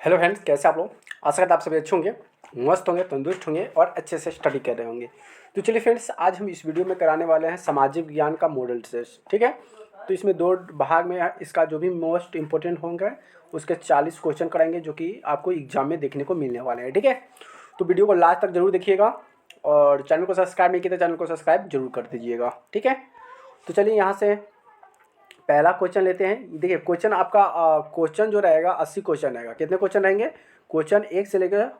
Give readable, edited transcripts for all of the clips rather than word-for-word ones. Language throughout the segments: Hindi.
हेलो फ्रेंड्स, कैसे आप लोग। आशा करता आप सभी अच्छे होंगे, मस्त होंगे, तंदुरुस्त होंगे और अच्छे से स्टडी कर रहे होंगे। तो चलिए फ्रेंड्स, आज हम इस वीडियो में कराने वाले हैं सामाजिक विज्ञान का मॉडल टेस्ट। ठीक है, तो इसमें दो भाग में है। इसका जो भी मोस्ट इंपॉर्टेंट होंगे उसके 40 क्वेश्चन कराएंगे जो कि आपको एग्जाम में देखने को मिलने वाले हैं। ठीक है, तो वीडियो को लास्ट तक जरूर देखिएगा और चैनल को सब्सक्राइब नहीं किया तो चैनल को सब्सक्राइब जरूर कर दीजिएगा। ठीक है, तो चलिए यहाँ से पहला क्वेश्चन लेते हैं। देखिए क्वेश्चन आपका क्वेश्चन जो रहेगा 80 क्वेश्चन रहेगा। कितने क्वेश्चन रहेंगे? क्वेश्चन 1 से लेकर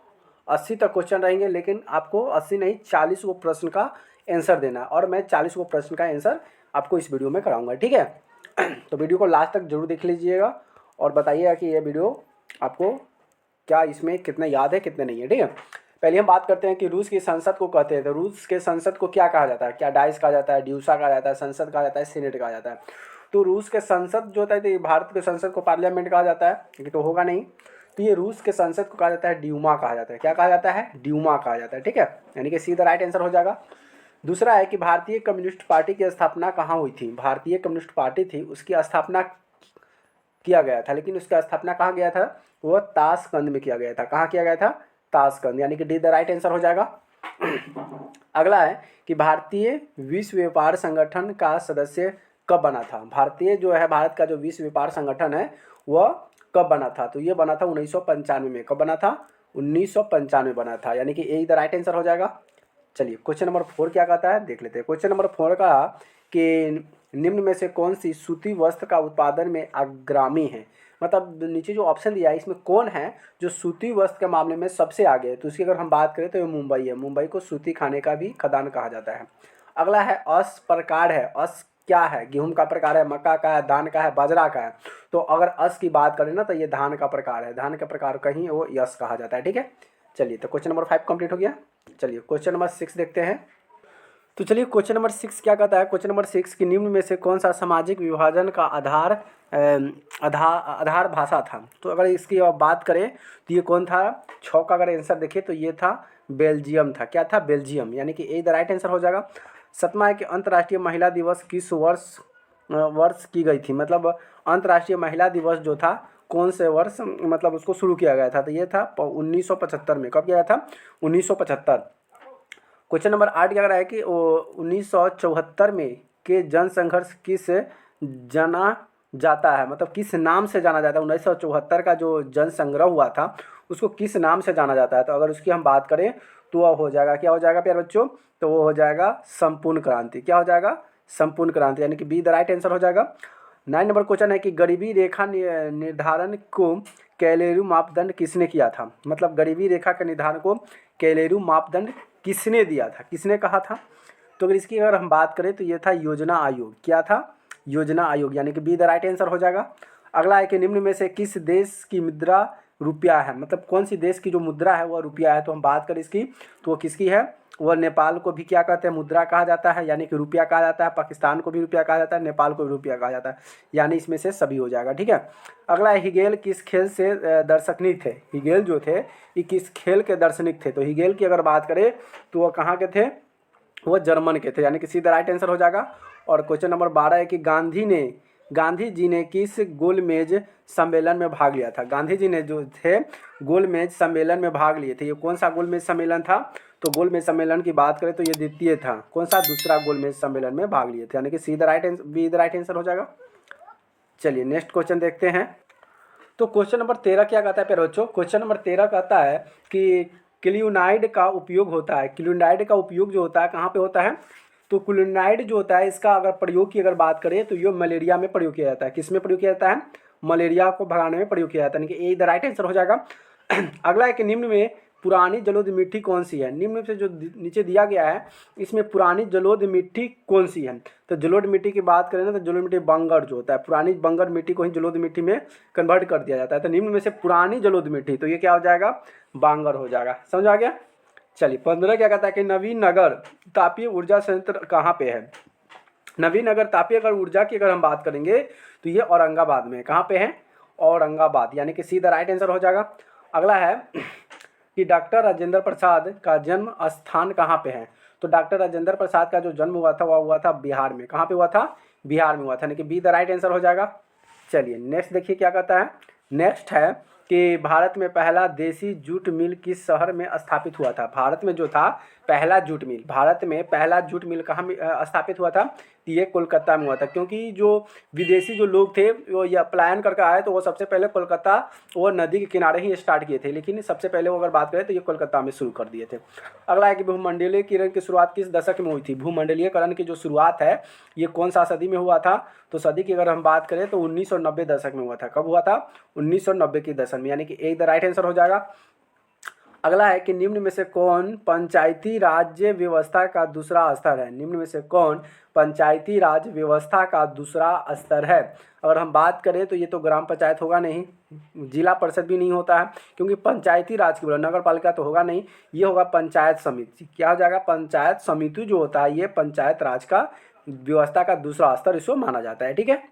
80 तक क्वेश्चन रहेंगे, लेकिन आपको 80 नहीं 40 को प्रश्न का आंसर देना है और मैं 40 को प्रश्न का आंसर आपको इस वीडियो में कराऊंगा। ठीक है, तो वीडियो को लास्ट तक जरूर देख लीजिएगा और बताइएगा कि ये वीडियो आपको क्या इसमें कितना याद है कितने नहीं है। ठीक है, पहले हम बात करते हैं कि रूस की संसद को कहते हैं। तो रूस के संसद को क्या कहा जाता है? क्या डाइस कहा जाता है, ड्यूसा कहा जाता है, संसद कहा जाता है, सीनेट कहा जाता है? तो रूस के संसद जो होता है, तो भारत के संसद को पार्लियामेंट कहा जाता है, ये तो होगा नहीं। तो ये रूस के संसद को कहा जाता है ड्यूमा कहा जाता है। क्या कहा जाता है? ड्यूमा कहा जाता है। ठीक है, यानी कि सीधा राइट आंसर हो जाएगा। दूसरा है कि भारतीय कम्युनिस्ट पार्टी की स्थापना कहाँ हुई थी? भारतीय कम्युनिस्ट पार्टी थी, उसकी स्थापना किया गया था, लेकिन उसका स्थापना कहाँ गया था? वो ताशकंद में किया गया था। कहाँ किया गया था? ताशकंद, यानी कि डी द राइट आंसर हो जाएगा। अगला है कि भारतीय विश्व व्यापार संगठन का सदस्य कब बना था? भारतीय जो है, भारत का जो विश्व व्यापार संगठन है वह कब बना था? तो ये बना था 1995 में। कब बना था? 1995 बना था, यानी कि ए द राइट आंसर हो जाएगा। चलिए क्वेश्चन नंबर 4 क्या कहता है देख लेते हैं। क्वेश्चन नंबर 4 का कि निम्न में से कौन सी सूती वस्त्र का उत्पादन में अग्रणी है? मतलब नीचे जो ऑप्शन दिया है इसमें कौन है जो सूती वस्त्र के मामले में सबसे आगे है? तो उसकी अगर हम बात करें तो ये मुंबई है। मुंबई को सूती खाने का भी खदान कहा जाता है। अगला है अस प्रकार है। अस क्या है? गेहूं का प्रकार है, मक्का का है, धान का है, बाजरा का है। तो अगर अस की बात करें ना तो ये धान का प्रकार है। धान का प्रकार कहीं वो यस कहा जाता है। ठीक है, चलिए तो क्वेश्चन नंबर 5 कंप्लीट हो गया। चलिए क्वेश्चन नंबर 6 देखते हैं। तो चलिए क्वेश्चन नंबर 6 क्या कहता है। क्वेश्चन नंबर 6 कि निम्न में से कौन सा सामाजिक विभाजन का आधार भाषा था? तो अगर इसकी अब बात करें तो ये कौन था? 6 का अगर आंसर देखिए तो ये था बेल्जियम था। क्या था? बेल्जियम, यानी कि ए द राइट आंसर हो जाएगा। 7वां है कि अंतर्राष्ट्रीय महिला दिवस किस वर्ष की गई थी? मतलब अंतर्राष्ट्रीय महिला दिवस जो था कौन से वर्ष मतलब उसको शुरू किया गया था? तो ये था 1975 में। कब किया गया था? 1975। क्वेश्चन नंबर 8 क्या है कि 1974 में के जनसंघर्ष किस जाना जाता है? मतलब किस नाम से जाना जाता है? 1974 का जो जनसंग्रह हुआ था उसको किस नाम से जाना जाता है? तो अगर उसकी हम बात करें तो वह हो जाएगा, क्या हो जाएगा प्यारे बच्चों? तो वो हो जाएगा संपूर्ण क्रांति। क्या हो जाएगा? संपूर्ण क्रांति, यानी कि बी द राइट आंसर हो जाएगा। 9 नंबर क्वेश्चन है कि गरीबी रेखा निर्धारण को कैलेरू मापदंड किसने किया था? मतलब गरीबी रेखा के निर्धारण को कैलेरू मापदंड किसने दिया था? किसने कहा था? तो अगर इसकी अगर हम बात करें तो ये था योजना आयोग। क्या था? योजना आयोग, यानी कि बी द राइट आंसर हो जाएगा। अगला है कि निम्न में से किस देश की मुद्रा रुपया है? मतलब कौन सी देश की जो मुद्रा है वह रुपया है? तो हम बात करें इसकी तो वो किसकी है? वह नेपाल को भी क्या कहते हैं? मुद्रा कहा जाता है, यानी कि रुपया कहा जाता है। पाकिस्तान को भी रुपया कहा जाता है, नेपाल को भी रुपया कहा जाता है, यानी इसमें से सभी हो जाएगा। ठीक है, अगला है हिगेल किस खेल से दार्शनिक थे? हिगेल जो थे ये किस खेल के दार्शनिक थे? तो हिगेल की अगर बात करें तो वह कहाँ के थे? वो जर्मन के थे, यानी कि सीधा राइट आंसर हो जाएगा। और क्वेश्चन नंबर 12 है कि गांधी जी ने किस गोलमेज सम्मेलन में भाग लिया था? गांधी जी ने जो थे गोलमेज सम्मेलन में भाग लिए थे। ये कौन सा गोलमेज सम्मेलन था? तो गोलमेज सम्मेलन की बात करें तो ये द्वितीय था। कौन सा? दूसरा गोलमेज सम्मेलन में भाग लिए थे, यानी कि सीधा right answer be the right answer हो जाएगा। चलिए नेक्स्ट क्वेश्चन देखते हैं। तो क्वेश्चन नंबर 13 क्या कहता है प्यारे बच्चों? क्वेश्चन नंबर 13 कहता है कि क्लियोनाइड का उपयोग होता है। क्लियोनाइड का उपयोग जो होता है कहाँ पे होता है? तो क्लियोनाइड जो होता है इसका अगर प्रयोग की अगर बात करें तो ये मलेरिया में प्रयोग किया जाता है। किस में प्रयोग किया जाता है? मलेरिया को भगाने में प्रयोग किया जाता है, यानी कि ए द राइट आंसर हो जाएगा। अगला है कि निम्न में पुरानी जलोढ़ मिट्टी कौन सी है? निम्न से जो नीचे दिया गया है इसमें पुरानी जलोढ़ मिट्टी कौन सी है? तो जलोढ़ मिट्टी की बात करें ना तो जलोढ़ मिट्टी बंगर जो होता है, पुरानी बंगर मिट्टी को ही जलोढ़ मिट्टी में कन्वर्ट कर दिया जाता है। तो निम्न में से पुरानी जलोढ़ मिट्टी, तो ये क्या हो जाएगा? बांगर हो जाएगा। समझ आ गया? चलिए 15 क्या कहता है कि नवीनगर तापीय ऊर्जा संयंत्र कहाँ पे है? नवीनगर तापीय अगर ऊर्जा की अगर हम बात करेंगे तो ये औरंगाबाद में। कहाँ पे है? औरंगाबाद, यानी कि सीधा राइट आंसर हो जाएगा। अगला है कि डॉक्टर राजेंद्र प्रसाद का जन्म स्थान कहाँ पे है? तो डॉक्टर राजेंद्र प्रसाद का जो जन्म हुआ था वह हुआ था बिहार में। कहाँ पे हुआ था? बिहार में हुआ था, यानी कि बी द राइट आंसर हो जाएगा। चलिए नेक्स्ट देखिए क्या कहता है। नेक्स्ट है कि भारत में पहला देसी जूट मिल किस शहर में स्थापित हुआ था। भारत में जो था पहला जूट मिल, भारत में पहला जूट मिल कहाँ स्थापित हुआ था, तो ये कोलकाता में हुआ था। क्योंकि जो विदेशी जो लोग थे वो ये पलायन करके आए, तो वो सबसे पहले कोलकाता वो नदी के किनारे ही स्टार्ट किए थे, लेकिन सबसे पहले वो अगर बात करें तो ये कोलकाता में शुरू कर दिए थे। अगला है कि भूमंडलीयकरण की शुरुआत किस दशक में हुई थी। भूमंडलीयकरण की जो शुरुआत है ये कौन सा सदी में हुआ था, तो सदी की अगर हम बात करें तो 1990 दशक में हुआ था। कब हुआ था, 1990 की दशक में, यानी कि एक द राइट आंसर हो जाएगा। अगला है कि निम्न में से कौन पंचायती राज्य व्यवस्था का दूसरा स्तर है। निम्न में से कौन पंचायती राज व्यवस्था का दूसरा स्तर है। अगर हम बात करें तो ये तो ग्राम पंचायत होगा नहीं, जिला परिषद भी नहीं होता है, क्योंकि पंचायती राज की बोला, नगर पालिका तो होगा नहीं, ये होगा पंचायत समिति। क्या हो जाएगा, पंचायत समिति जो होता है ये पंचायत राज का व्यवस्था का दूसरा स्तर इसको माना जाता है। ठीक है,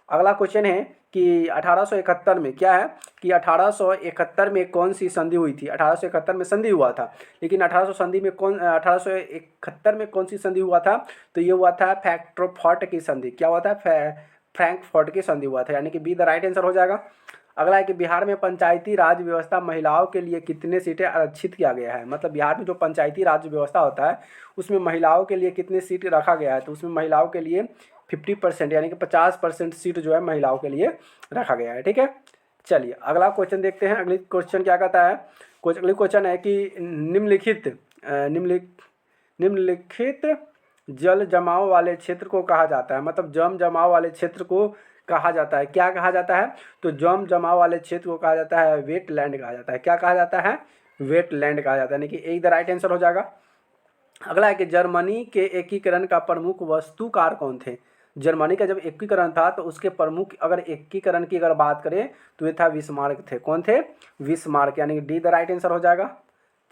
अगला क्वेश्चन है कि 1871 में क्या है कि 1871 में कौन सी संधि हुई थी। 1871 में संधि हुआ था, लेकिन 1871 में कौन सी संधि हुआ था, तो ये हुआ था फ्रैंकफर्ट की संधि। क्या हुआ था, फ्रैंकफर्ट की संधि हुआ था, यानी कि बी द राइट आंसर हो जाएगा। अगला है कि बिहार में पंचायती राज व्यवस्था महिलाओं के लिए कितने सीटें आरक्षित किया गया है। मतलब बिहार में जो पंचायती राज व्यवस्था होता है उसमें महिलाओं के लिए कितने सीट रखा गया है, तो उसमें महिलाओं के लिए 50% यानी कि 50% सीट जो है महिलाओं के लिए रखा गया है। ठीक है, चलिए अगला क्वेश्चन देखते हैं। अगली क्वेश्चन क्या कहता है, अगली क्वेश्चन है कि निम्नलिखित जल जमाव वाले क्षेत्र को कहा जाता है। मतलब जम जमाव वाले क्षेत्र को कहा जाता है, क्या कहा जाता है, तो जम जमाव वाले क्षेत्र को कहा जाता है वेटलैंड कहा जाता है। क्या कहा जाता है, वेटलैंड कहा जाता है, यानी कि एक द राइट आंसर हो जाएगा। अगला है कि जर्मनी के एकीकरण का प्रमुख वस्तुकार कौन थे। जर्मनी का जब एकीकरण था तो उसके प्रमुख अगर एकीकरण की अगर बात करें तो ये था बिस्मार्क थे। कौन थे, बिस्मार्क, यानी कि डी द राइट आंसर हो जाएगा।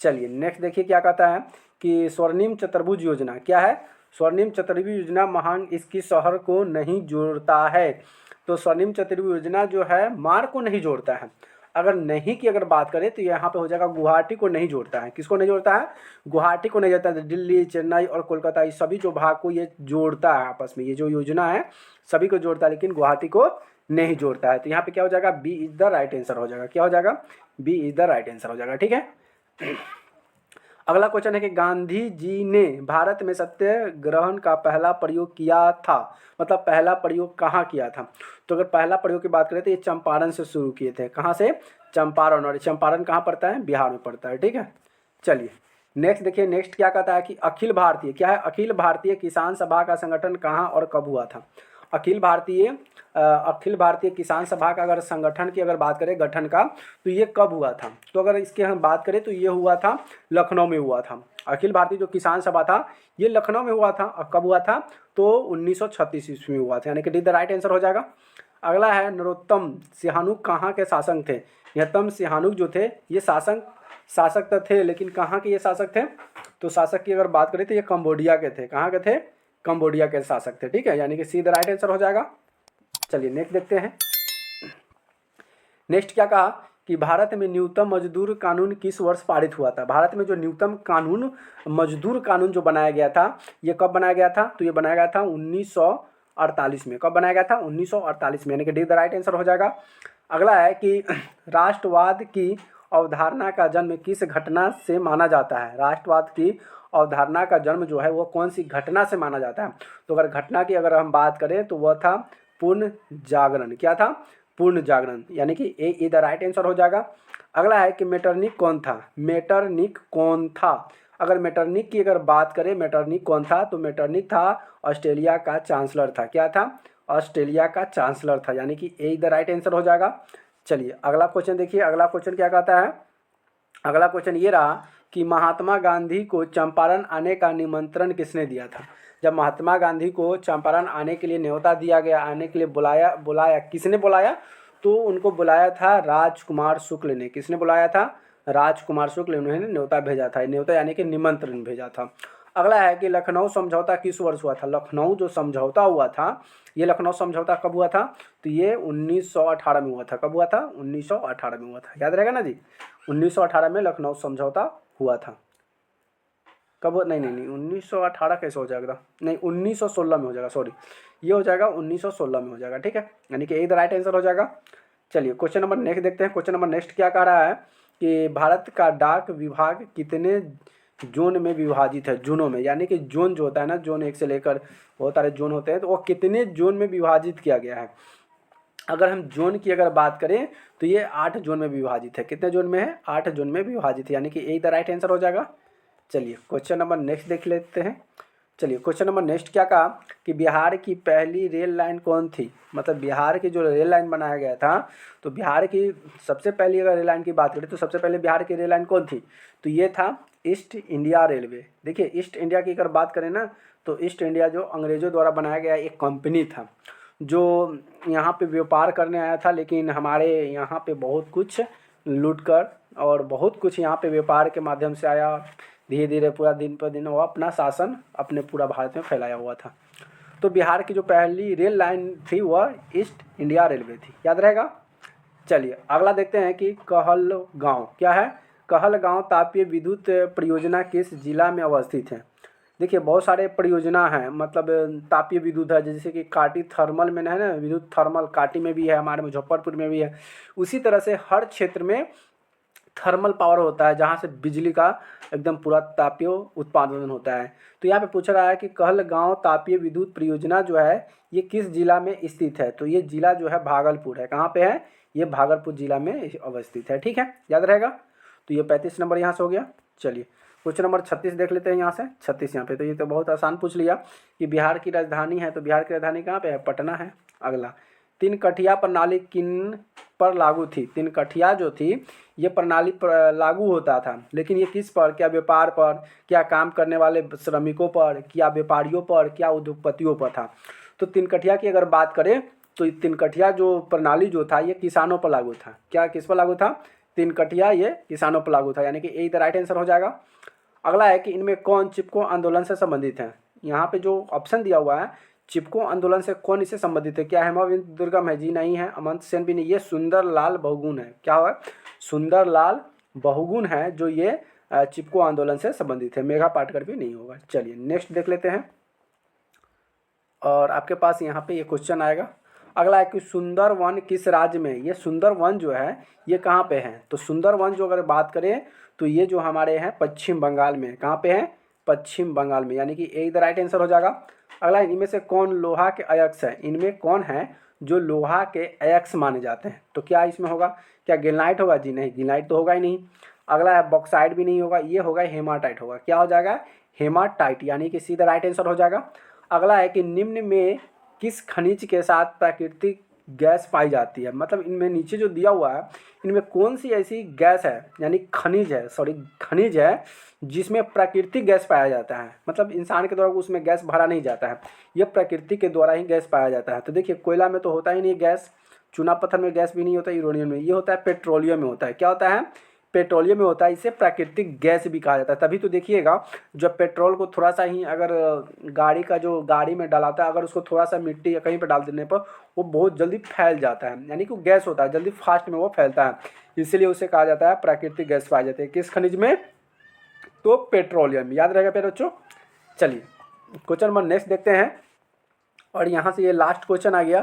चलिए नेक्स्ट देखिए क्या कहता है कि स्वर्णिम चतुर्भुज योजना क्या है। स्वर्णिम चतुर्भुज योजना महान इसकी शहर को नहीं जोड़ता है। तो स्वर्णिम चतुर्भुज योजना जो है मार्ग को नहीं जोड़ता है। अगर नहीं की अगर बात करें तो यहाँ पे हो जाएगा गुवाहाटी को नहीं जोड़ता है। किसको नहीं जोड़ता है, गुवाहाटी को नहीं जोड़ता है। दिल्ली, चेन्नई और कोलकाता ये सभी जो भाग को ये जोड़ता है आपस में, ये जो योजना है सभी को जोड़ता है, लेकिन गुवाहाटी को नहीं जोड़ता है। तो यहाँ पे क्या हो जाएगा, B is the right answer हो जाएगा। क्या हो जाएगा, B is the right answer हो जाएगा। ठीक है, अगला क्वेश्चन है कि गांधी जी ने भारत में सत्याग्रह का पहला प्रयोग किया था। मतलब पहला प्रयोग कहाँ किया था, तो अगर पहला प्रयोग की बात करें तो ये चंपारण से शुरू किए थे। कहाँ से, चंपारण, और चंपारण कहाँ पड़ता है, बिहार में पड़ता है। ठीक है, चलिए नेक्स्ट देखिए। नेक्स्ट क्या कहता है कि अखिल भारतीय क्या है, अखिल भारतीय किसान सभा का संगठन कहाँ और कब हुआ था। अखिल भारतीय किसान सभा का अगर संगठन की अगर बात करें, गठन का, तो ये कब हुआ था, तो अगर इसकी हम बात करें तो ये हुआ था लखनऊ में हुआ था। अखिल भारतीय जो किसान सभा था ये लखनऊ में हुआ था। और कब हुआ था, तो 1936 ईस्वी में हुआ था, यानी कि डी द राइट आंसर हो जाएगा। अगला है नरोत्तम सिहानुक कहाँ के शासक थे। नरोत्तम सिहानुक जो थे ये शासक तो थे, लेकिन कहाँ के ये शासक थे, तो शासक की अगर बात करें तो ये कंबोडिया के थे। कहाँ के थे, कंबोडिया के शासक थे। ठीक है, यानी कि सी द राइट आंसर हो जाएगा। चलिए नेक्स्ट देखते हैं। नेक्स्ट क्या कहा कि भारत में न्यूनतम मजदूर कानून किस वर्ष पारित हुआ था। भारत में जो न्यूनतम कानून मजदूर कानून जो बनाया गया था ये कब बनाया गया था, तो ये बनाया गया था 1948 में। कब बनाया गया था, 1948 में, यानी कि डी द राइट आंसर हो जाएगा। अगला है कि राष्ट्रवाद की अवधारणा का जन्म किस घटना से माना जाता है। राष्ट्रवाद की अवधारणा का जन्म जो है वो कौन सी घटना से माना जाता है, तो अगर घटना की अगर हम बात करें तो वह था पूर्ण जागरण। क्या था, पूर्ण जागरण, यानी कि ए द राइट आंसर हो जाएगा। अगला है कि मेटरनिक कौन था, मेटरनिक कौन था। अगर मेटरनिक की अगर बात करें, मेटरनिक कौन था, तो मेटरनिक था ऑस्ट्रेलिया का चांसलर था। क्या था, ऑस्ट्रेलिया का चांसलर था, यानी कि ए द राइट आंसर हो जाएगा। चलिए अगला क्वेश्चन देखिए। अगला क्वेश्चन क्या कहता है, अगला क्वेश्चन ये रहा कि महात्मा गांधी को चंपारण आने का निमंत्रण किसने दिया था। जब महात्मा गांधी को चंपारण आने के लिए न्योता दिया गया, आने के लिए बुलाया किसने बुलाया, तो उनको बुलाया था राजकुमार शुक्ल ने। किसने बुलाया था, राजकुमार शुक्ल, उन्होंने न्योता भेजा था। न्योता यानी कि निमंत्रण भेजा था। अगला है कि लखनऊ समझौता किस वर्ष हुआ था। लखनऊ जो समझौता हुआ था, ये लखनऊ समझौता कब हुआ था, तो ये 1918 में हुआ था। कब हुआ था, 1918 में हुआ था, याद रहेगा ना जी। 1918 में लखनऊ समझौता हुआ था। कब, नहीं 1918 कैसे हो जाएगा, नहीं 1916 में हो जाएगा, सॉरी, ये हो जाएगा 1916 में हो जाएगा। ठीक है, यानी कि ए द राइट आंसर हो जाएगा। चलिए क्वेश्चन नंबर नेक्स्ट देखते हैं। क्वेश्चन नंबर नेक्स्ट क्या कह रहा है कि भारत का डाक विभाग कितने जोन में विभाजित है? जोनों में, यानी कि जोन जो होता है ना, जोन 1 से लेकर बहुत सारे जोन होते हैं, तो वो कितने जोन में विभाजित किया गया है? अगर हम जोन की अगर बात करें तो ये 8 जोन में विभाजित है। कितने जोन में है? 8 जोन में विभाजित है, यानी कि ए द राइट आंसर हो जाएगा। चलिए क्वेश्चन नंबर नेक्स्ट देख लेते हैं। चलिए क्वेश्चन नंबर नेक्स्ट क्या कहा कि बिहार की पहली रेल लाइन कौन थी? मतलब बिहार की जो रेल लाइन बनाया गया था, तो बिहार की सबसे पहली अगर रेल लाइन की बात करें तो सबसे पहले बिहार की रेल लाइन कौन थी? तो ये था ईस्ट इंडिया रेलवे। देखिए ईस्ट इंडिया की अगर बात करें ना, तो ईस्ट इंडिया जो अंग्रेज़ों द्वारा बनाया गया एक कंपनी था जो यहाँ पे व्यापार करने आया था, लेकिन हमारे यहाँ पे बहुत कुछ लूट कर और बहुत कुछ यहाँ पे व्यापार के माध्यम से आया। धीरे धीरे पूरा दिन पर दिन वो अपना शासन अपने पूरा भारत में फैलाया हुआ था। तो बिहार की जो पहली रेल लाइन थी वह ईस्ट इंडिया रेलवे थी, याद रहेगा। चलिए अगला देखते हैं कि कहलगांव क्या है? कहलगांव तापीय विद्युत परियोजना किस जिला में अवस्थित है? देखिए बहुत सारे परियोजना हैं, मतलब तापीय विद्युत है, जैसे कि काटी थर्मल में है ना, विद्युत थर्मल काटी में भी है, हमारे मुजफ्फरपुर में भी है। उसी तरह से हर क्षेत्र में थर्मल पावर होता है जहाँ से बिजली का एकदम पूरा तापीय उत्पादन होता है। तो यहाँ पे पूछ रहा है कि कहलगांव तापीय विद्युत परियोजना जो है ये किस जिला में स्थित है? तो ये जिला जो है भागलपुर है। कहाँ पे है? ये भागलपुर जिला में अवस्थित है, ठीक है, याद रहेगा। तो ये 35 नंबर यहाँ से हो गया। चलिए क्वेश्चन नंबर 36 देख लेते हैं यहाँ से। 36 यहाँ पे तो ये तो बहुत आसान पूछ लिया कि बिहार की राजधानी है, तो बिहार की राजधानी कहाँ पे है? पटना है। अगला, 3 कठिया प्रणाली किन पर लागू थी? 3 कठिया जो थी ये प्रणाली पर लागू होता था, लेकिन ये किस पर? क्या व्यापार पर, क्या काम करने वाले श्रमिकों पर, क्या व्यापारियों पर, क्या उद्योगपतियों पर था? तो 3 कठिया की अगर बात करें तो 3 कठिया जो प्रणाली जो था ये किसानों पर लागू था। क्या किस पर लागू था? 3 कठिया ये किसानों पर लागू था, यानी कि ए द राइट आंसर हो जाएगा। अगला है कि इनमें कौन चिपको आंदोलन से संबंधित है? यहाँ पे जो ऑप्शन दिया हुआ है चिपको आंदोलन से कौन इससे संबंधित है? क्या हेमविंद दुर्गम है? जी नहीं है। अमंत सेन भी नहीं। ये सुंदरलाल बहुगुण है। क्या है? सुंदरलाल बहुगुण है जो ये चिपको आंदोलन से संबंधित है। मेघा पाटकर भी नहीं होगा। चलिए नेक्स्ट देख लेते हैं, और आपके पास यहाँ पे ये क्वेश्चन आएगा। अगला है कि सुंदरवन किस राज्य में? ये सुंदरवन जो है ये कहाँ पे है? तो सुंदरवन जो अगर बात करें तो ये जो हमारे हैं पश्चिम बंगाल में। कहाँ पे हैं? पश्चिम बंगाल में, यानी कि ए द राइट आंसर हो जाएगा। अगला, इनमें से कौन लोहा के अयस्क है? इनमें कौन है जो लोहा के अयस्क माने जाते हैं? तो क्या इसमें होगा? क्या गिलनाइट होगा? जी नहीं, गिलनाइट तो होगा ही नहीं। अगला है बॉक्साइट भी नहीं होगा, ये होगा हेमाटाइट होगा। क्या हो जाएगा? हेमाटाइट, यानी कि सीधा राइट आंसर हो जाएगा। अगला है कि निम्न में किस खनिज के साथ प्राकृतिक गैस पाई जाती है? मतलब इनमें नीचे जो दिया हुआ है इनमें कौन सी ऐसी गैस है, यानी खनिज है जिसमें प्राकृतिक गैस पाया जाता है? मतलब इंसान के द्वारा उसमें गैस भरा नहीं जाता है, यह प्रकृति के द्वारा ही गैस पाया जाता है। तो देखिए कोयला में तो होता ही नहीं गैस, चूना पत्थर में गैस भी नहीं होता, यूरेनियम में। ये होता है पेट्रोलियम में होता है। क्या होता है? पेट्रोलियम में होता है। इसे प्राकृतिक गैस भी कहा जाता है। तभी तो देखिएगा जब पेट्रोल को थोड़ा सा ही अगर गाड़ी में डलाता है, अगर उसको थोड़ा सा मिट्टी या कहीं पर डाल देने पर वो बहुत जल्दी फैल जाता है, यानी कि वो गैस होता है, जल्दी फास्ट में वो फैलता है, इसलिए उसे कहा जाता है प्राकृतिक गैस पाई जाती है। किस खनिज में? तो पेट्रोलियम। याद रहेगा प्यारे बच्चों। चलिए क्वेश्चन नंबर नेक्स्ट देखते हैं, और यहाँ से ये लास्ट क्वेश्चन आ गया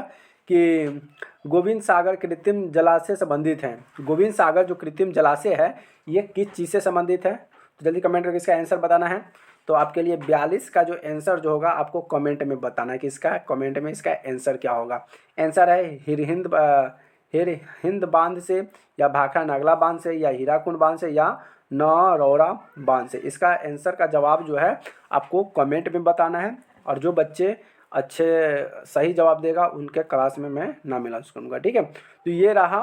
कि गोविंद सागर कृत्रिम जलाशय संबंधित हैं। गोविंद सागर जो कृत्रिम जलाशय है ये किस चीज़ से संबंधित है? तो जल्दी कमेंट करके इसका आंसर बताना है। तो आपके लिए 42 का जो आंसर जो होगा आपको कमेंट में बताना है कि इसका कमेंट में इसका आंसर क्या होगा। आंसर है हिरहिंद बांध से, या भाखड़ा नगला बांध से, या हीराकुंड बांध से, या नरौरा बांध से। इसका आंसर का जवाब जो है आपको कमेंट में बताना है, और जो बच्चे अच्छे सही जवाब देगा उनके क्लास में मैं नाम अनाउंस करूँगा, ठीक है। तो ये रहा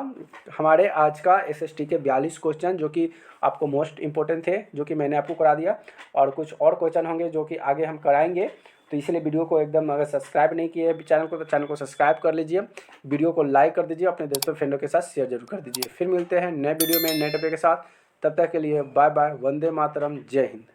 हमारे आज का एसएसटी के 42 क्वेश्चन जो कि आपको मोस्ट इंपॉर्टेंट थे, जो कि मैंने आपको करा दिया, और कुछ और क्वेश्चन होंगे जो कि आगे हम कराएंगे। तो इसलिए वीडियो को एकदम, अगर सब्सक्राइब नहीं किए चैनल को तो चैनल को सब्सक्राइब कर लीजिए, वीडियो को लाइक कर दीजिए, अपने दोस्तों फ्रेंडों के साथ शेयर जरूर कर दीजिए। फिर मिलते हैं नए वीडियो में नए टॉपिक के साथ, तब तक के लिए बाय बाय, वंदे मातरम, जय हिंद।